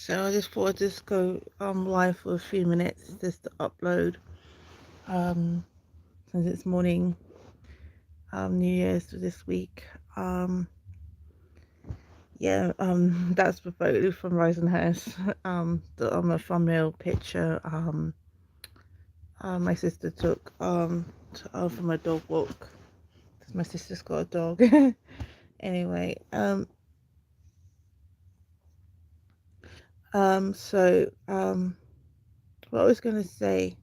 So I just thought I'd just go live for a few minutes just to upload um since it's morning New Year's for this week. Um that's the photo from Risenhurst. On a thumbnail picture my sister took from a dog walk. 'Cause my sister's got a dog. Anyway, so what I was gonna say,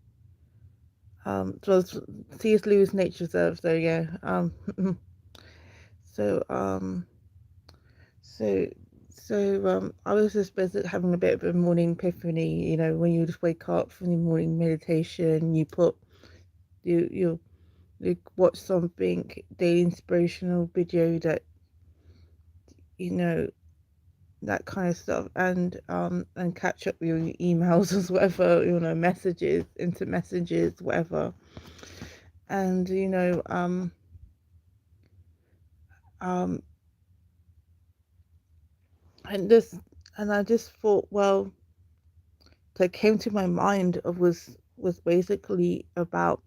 it was C.S. Lewis Nature Reserve, so yeah. So so I was just basically having a bit of a morning epiphany, when you just wake up from the morning meditation, you you watch something daily inspirational video that you know that kind of stuff, and catch up with your emails as whatever, messages into messages, whatever. And um and this and I just thought, well, that came to my mind of was basically about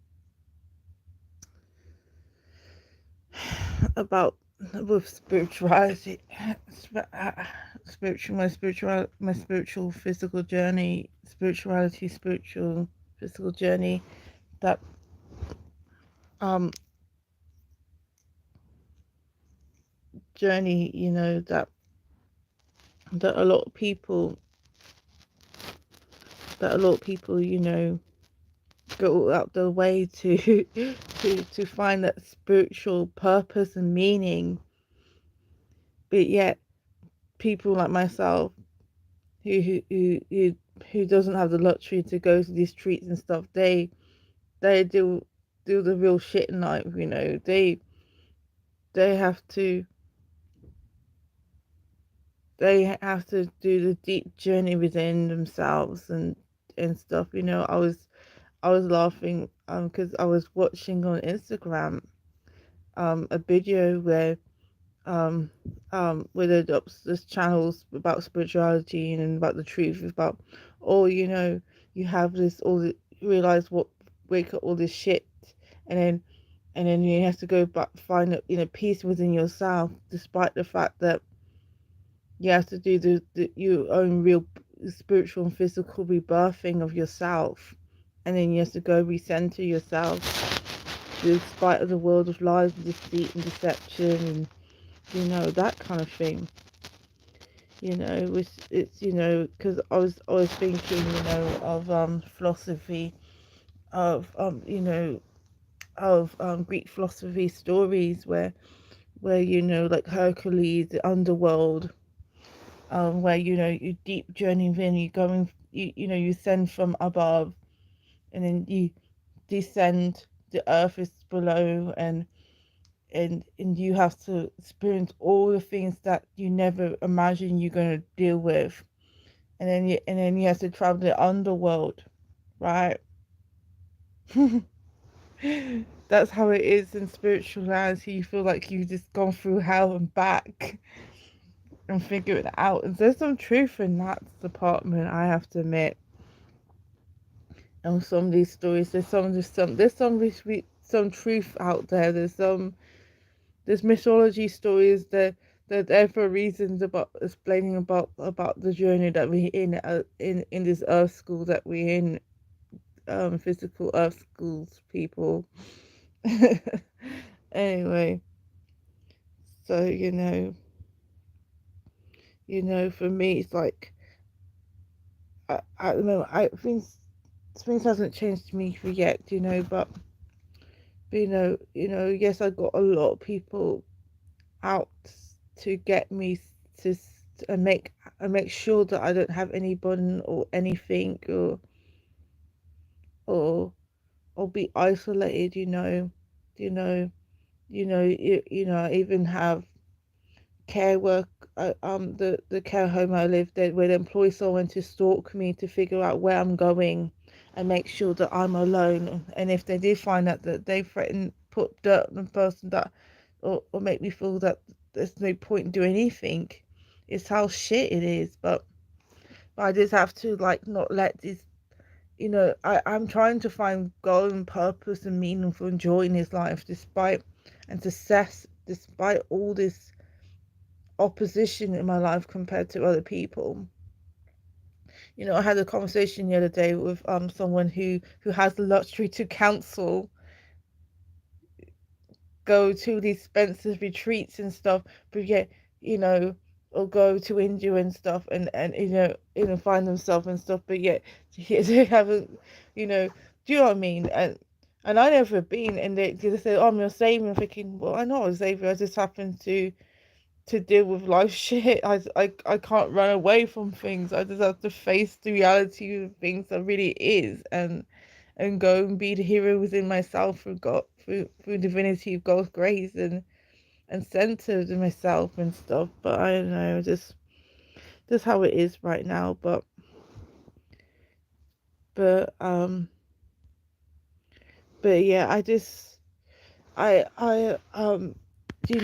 with spirituality, my spiritual physical journey, spirituality, spiritual physical journey. That um journey, that a lot of people, go out their way to to find that spiritual purpose and meaning, but yet people like myself who doesn't have the luxury to go to these treats and stuff, they do the real shit in life. They have to do the deep journey within themselves and stuff. I was laughing because I was watching on Instagram a video where they adopt this channels about spirituality and about the truth about, oh, you have this all the realize what wake up all this shit, and then you have to go back, find peace within yourself, despite the fact that you have to do your own real spiritual and physical rebirthing of yourself, and then you have to go recenter yourself despite of the world of lies and deceit and deception, and that kind of thing. Which it's because I was thinking, of philosophy, of Greek philosophy stories where like Hercules, the underworld, where you deep journey within, you going, you send from above, and then you descend, the earth is below, and you have to experience all the things that you never imagined you're going to deal with, and then you have to travel the underworld, right? That's how it is in spirituality. You feel like you've just gone through hell and back and figure it out. And there's some truth in that department, I have to admit. And some of these stories, there's some truth out there. There's mythology stories that they're there for reasons, about explaining about the journey that we're in this earth school that we're in, physical earth schools, people. Anyway, so for me, it's like, at the moment, things hasn't changed me for yet, but yes, I got a lot of people out to get me to and make sure that I don't have any burden or anything, or be isolated. You know, I even have care work. The care home I lived in, where they employ someone to stalk me to figure out where I'm going, and make sure that I'm alone. And if they did find out that they threaten put dirt on the person, that or make me feel that there's no point in doing anything, it's how shit it is. But But I just have to like not let this, I'm trying to find goal and purpose and meaningful and joy in his life despite and success despite all this opposition in my life compared to other people. I had a conversation the other day with someone who has the luxury to counsel, go to these expensive retreats and stuff, but yet, you know, or go to India and stuff, and find themselves and stuff, but yet they haven't, do you know what I mean? And I never been, and they say, "Oh, I'm your savior." I'm thinking, well, I'm not a savior. I just happen to deal with life shit. I can't run away from things. I just have to face the reality of things that really is, and go and be the hero within myself through God, through divinity of God's grace, and centered in myself and stuff. But I don't know, just how it is right now. But but yeah, I you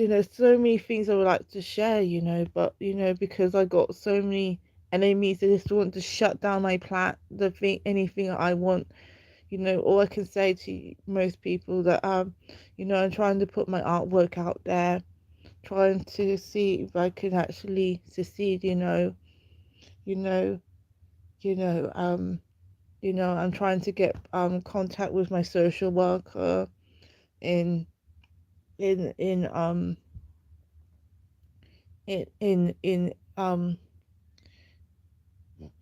know so many things I would like to share, but because I got so many enemies that just want to shut down my plan, the thing, anything I want. All I can say to most people that I'm trying to put my artwork out there, trying to see if I can actually succeed. You know, you know, um, I'm trying to get contact with my social worker in in in in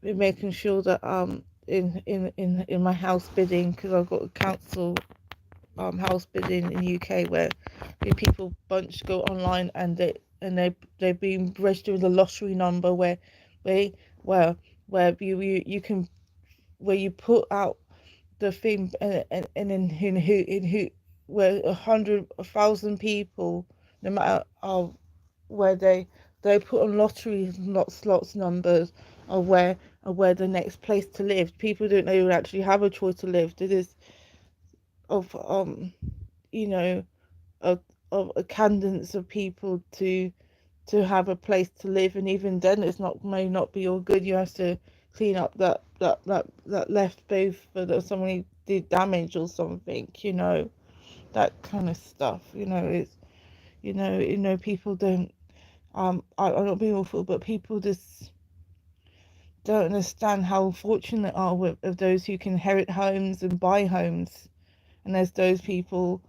making sure that in my house bidding, because I've got a council house bidding in UK where people bunch go online, and they've been registered with a lottery number where where where you can, where you put out the thing, and in who where 100,000 people, no matter where they put on lottery not slots numbers of where the next place to live. People don't even actually have a choice to live. It is of you know of a cadence of people to have a place to live, and even then it's not, may not be all good. You have to clean up that left booth for that somebody did damage or something, that kind of stuff. It's people don't I'm not being awful, but people just don't understand how fortunate are of those who can inherit homes and buy homes. And there's those people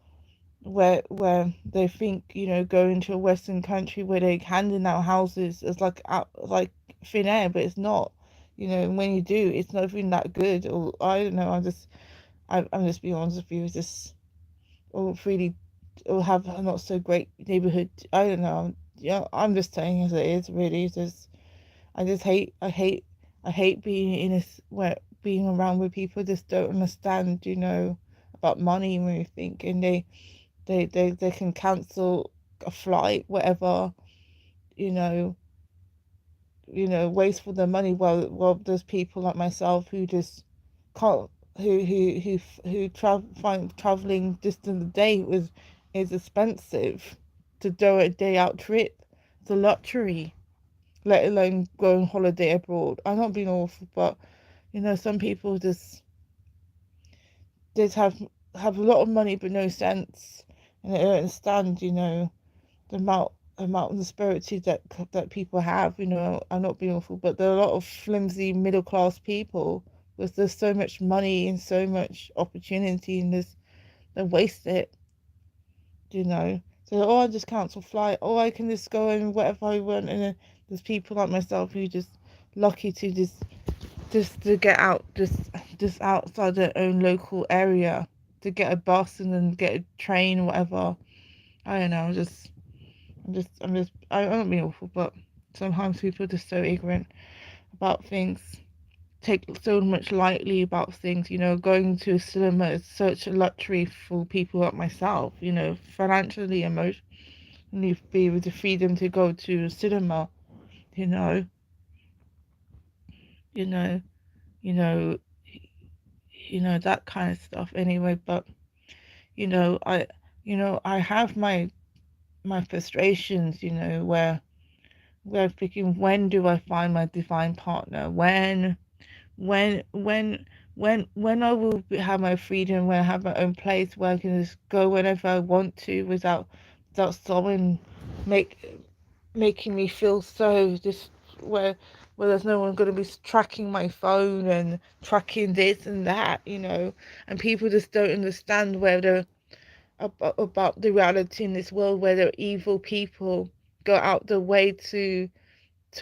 where they think, going to a Western country where they're handing out houses is like out like thin air, but it's not. And when you do, it's not even that good. Or I don't know. I'm just being honest with you. It's just or really or have a not so great neighborhood. I don't know. Yeah, I'm just saying as it is. Really, it's just I just I hate being in this where being around where people just don't understand. About money and everything, and they can cancel a flight, whatever, you know, waste for their money. Well, there's people like myself who just can't, find traveling distance a day is expensive to do a day out trip. It's a luxury, let alone go on holiday abroad. I'm not being awful, but some people just have a lot of money but no sense, and they don't understand, the amount of prosperity that people have. I'm not being awful, but there are a lot of flimsy middle class people because there's so much money and so much opportunity, and they waste it. So, I just cancel flight, or I can just go in whatever I want, and then there's people like myself who just lucky to just to get out, just outside their own local area, to get a bus and then get a train or whatever. I don't know. I'm not being awful, but sometimes people are just so ignorant about things, take so much lightly about things. Going to a cinema is such a luxury for people like myself. Financially, emotionally, be able to freedom to go to a cinema. You know, you know, you know, that kind of stuff. Anyway, but I have my frustrations. Where We're thinking, when do I find my divine partner? When, when, when I will have my freedom, when I have my own place where I can just go whenever I want to without someone make making me feel so just where there's no one going to be tracking my phone and tracking this and that, and people just don't understand where the about the reality in this world where there are evil people go out the way to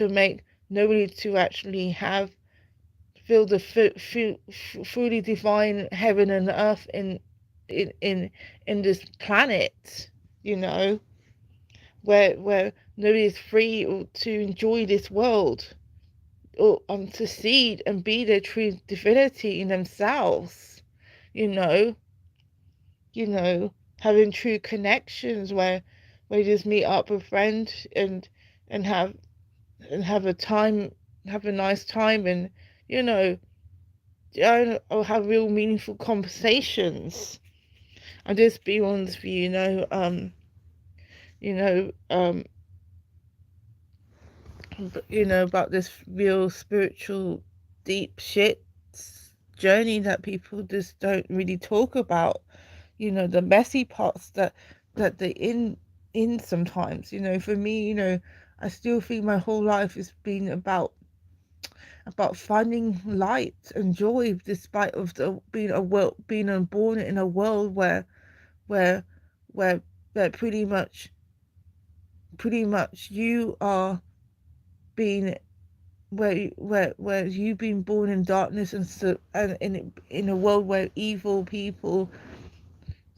make nobody to actually have feel the fully divine heaven and earth in in in this planet, you know, where nobody is free to enjoy this world or to see and be their true divinity in themselves, you know, you know, having true connections where you just meet up with friends and have have a time, have a nice time, and you know, or have real meaningful conversations. I just be honest with you, you know, um, about this real spiritual deep shit journey that people just don't really talk about. The messy parts that they're in sometimes. For me, I still think my whole life has been about finding light and joy despite of the being a world being born in a world where where where pretty much you are being where you've been born in darkness, and so and in a world where evil people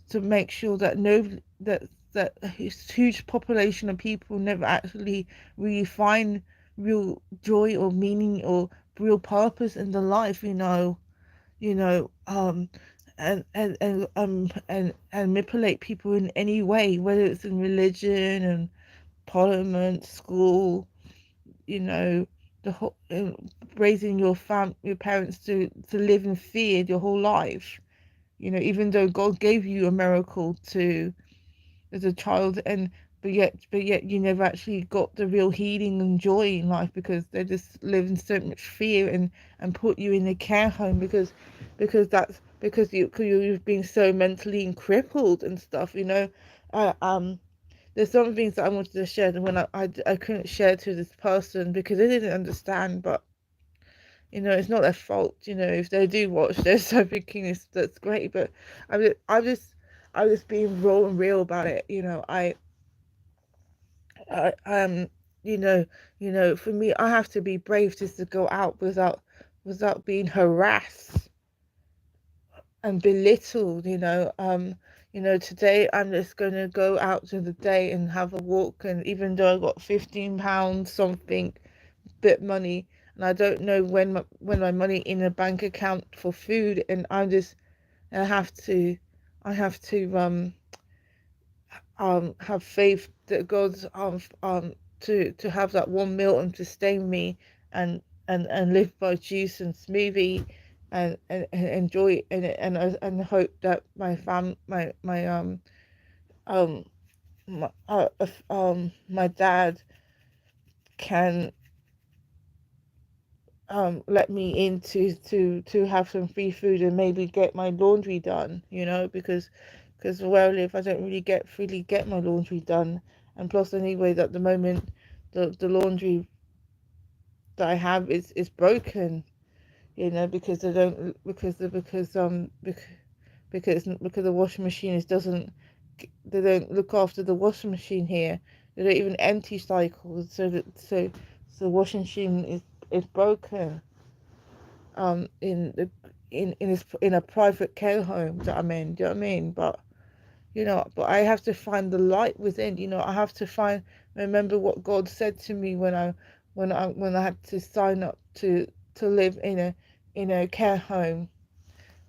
to make sure that no that a huge population of people never actually really find real joy or meaning or real purpose in the life, you know and manipulate people in any way, whether it's in religion and parliament, school, you know the whole raising your parents to live in fear your whole life, even though God gave you a miracle to as a child, and but yet you never actually got the real healing and joy in life because they just live in so much fear and put you in a care home because you've been so mentally crippled and stuff. There's some things that I wanted to share, and when I couldn't share to this person because they didn't understand, but it's not their fault. If they do watch this, so thinking that's great, but I'm just being raw and real about it. I for me, I have to be brave just to go out without being harassed and belittled. Today I'm just gonna go out to the day and have a walk, and even though I got £15 something bit money, and I don't know when my money in a bank account for food, and I have to I have to have faith that God's to have that one meal and sustain me, and live by juice and smoothie, and enjoy, and hope that um my dad can let me in to have some free food and maybe get my laundry done, because where I live I don't really get my laundry done. And plus, anyway, at the moment the laundry that I have is broken, because they don't because the washing machine doesn't they don't look after the washing machine here. They don't even empty cycles, so the washing machine is broken, in the in a private care home that I'm in. Do you know what I mean? But I have to find the light within. I have to remember what God said to me when I had to sign up to live in a care home.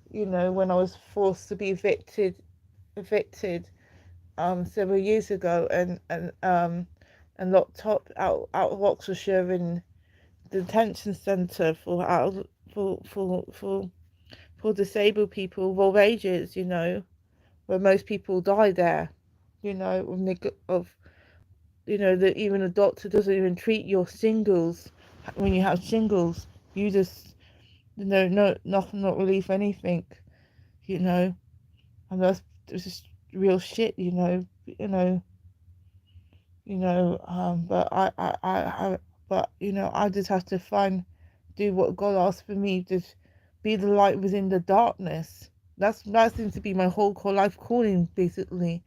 When I was forced to be evicted several years ago, and locked up out of Oxfordshire in the detention centre for disabled people of all ages, where most people die there, of you know, that even a doctor doesn't even treat your shingles when you have shingles. You just, you know, no, nothing, not relief, anything, you know, and that's just real shit, you know, but but you know, I just have to do what God asked for me, just be the light within the darkness. That seems to be my whole life calling, basically.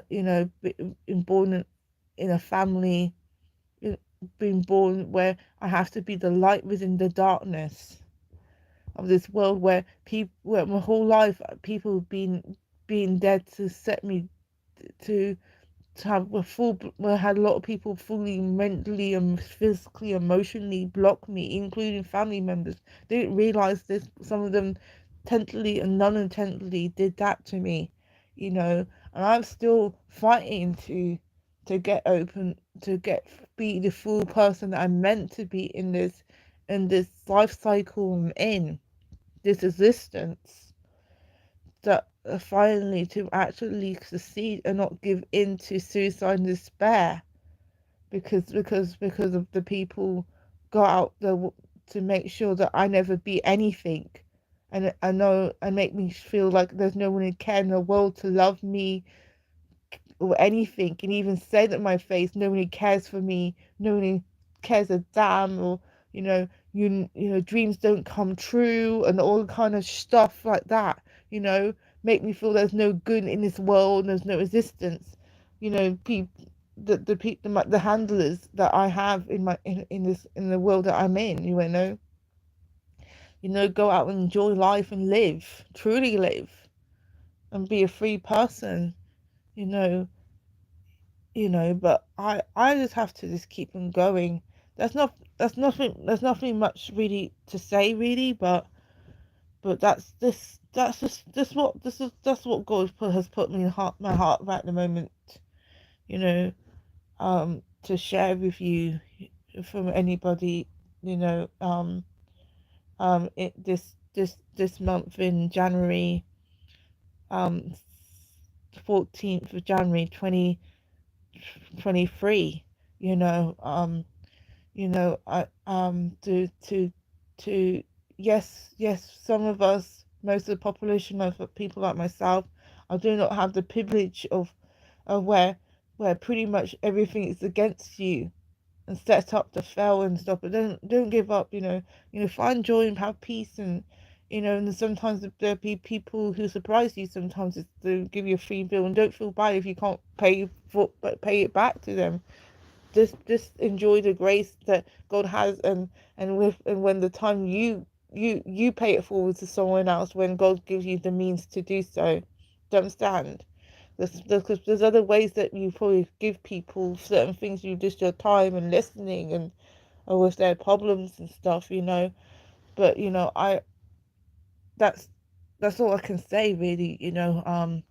You know, being born in a family, being born where I have to be the light within the darkness of this world, where my whole life people have been being dead to set me to have a full, I had a lot of people fully mentally and physically, emotionally block me, including family members. They didn't realize this. Some of them intentionally and non-intentionally did that to me, you know, and I'm still fighting to get open, be the full person that I'm meant to be in this life cycle I'm in, this existence, that finally to actually succeed and not give in to suicide and despair, because of the people go out there to make sure that I never be anything, and I know, and make me feel like there's no one in care in the world to love me or anything, and even say that my face, nobody cares for me, nobody cares a damn, or you know, dreams don't come true, and all kind of stuff like that, you know, make me feel there's no good in this world, there's no existence, you know, people, the handlers that I have in in the world that I'm in, you know, go out and enjoy life and live, truly live, and be a free person, you know, but I just have to just keep on going. There's nothing much really to say, really, but that's what God has put me in my heart right at the moment, you know, to share with you, from anybody, you know, this month in January, 14th of January 2023, you know, I to yes, some of us, most of the population of people like myself, I do not have the privilege of where pretty much everything is against you and set up to fail and stuff. But don't give up. Find joy and have peace, and and sometimes there'll be people who surprise you. Sometimes they give you a free bill, and don't feel bad if you can't pay it back to them. Just enjoy the grace that God has, and when the time you pay it forward to someone else, when God gives you the means to do so. Do you understand? There's other ways that you probably give people certain things, you just your time and listening, and or with their problems and stuff, but I that's all I can say, really, in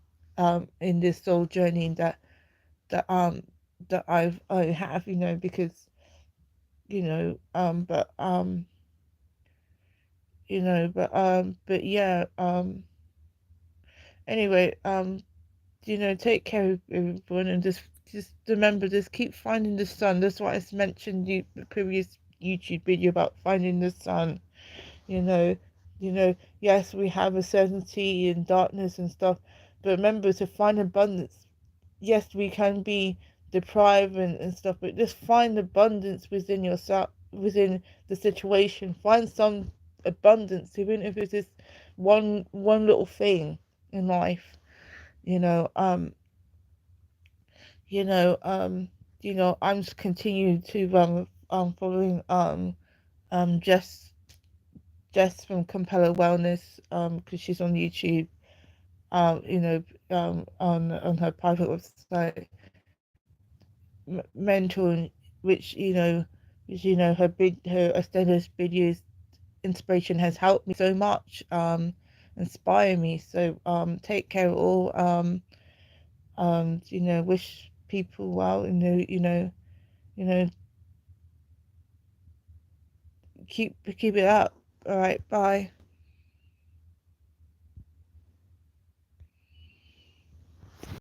this soul journey that um I have, because but but yeah, anyway, take care of everyone, and just remember, just keep finding the sun. That's what I mentioned the previous YouTube video about finding the sun. you know yes, we have uncertainty and darkness and stuff, but remember to find abundance. Yes, we can be deprived and stuff, but just find abundance within yourself, within the situation. Find some abundance, even if it's just one little thing in life. You know, um, I'm just continuing to following Jess from Compella Wellness, because she's on YouTube, on her private website, mentoring, which her extended videos inspiration has helped me so much, inspire me. So take care all, wish people well, you know keep it up. All right, bye.